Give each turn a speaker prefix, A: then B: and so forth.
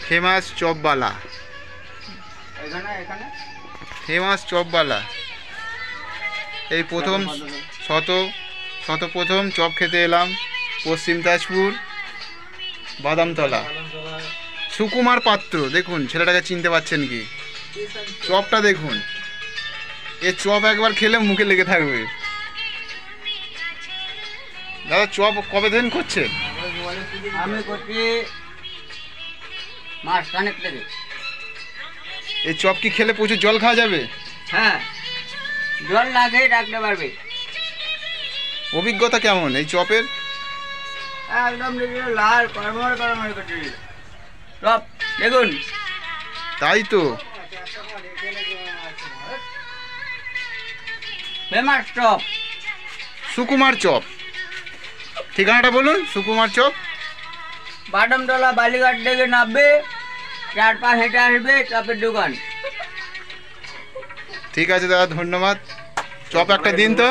A: Famous চপবালা, famous চপবালা। এই প্রথম প্রথম চপ খেতে এলাম পশ্চিম তাজপুর বাদামতলা। সুকুমার পাত্র, দেখুন ছেলেটাকে চিনতে পারছেন কি? চপটা দেখুন, এ চপ একবার খেলে মুখে লেগে থাকবে। দাদা চপ কবে দিন করছেন?
B: আমি করছি মাস খানেক থেকে।
A: এই চপ কি খেলে প্রচুর জল খাওয়া যাবে?
B: হ্যাঁ, জল না খেয়ে রাখতে পারবে।
A: অভিজ্ঞতা কেমন এই চপের?
B: একদম লাল কড়মড় কড়মড় করছে চপ, দেখুন।
A: তাই তো,
B: ফেমাস চপ
A: সুকুমার চপ। ঠিকানাটা বলুন। সুকুমার চপ,
B: বাদামতলা বালিঘাট থেকে নামবে, 4-5 হেঁটে আসবে, চপের দোকান।
A: ঠিক আছে দাদা, ধন্যবাদ। চপ একটা দিন তো।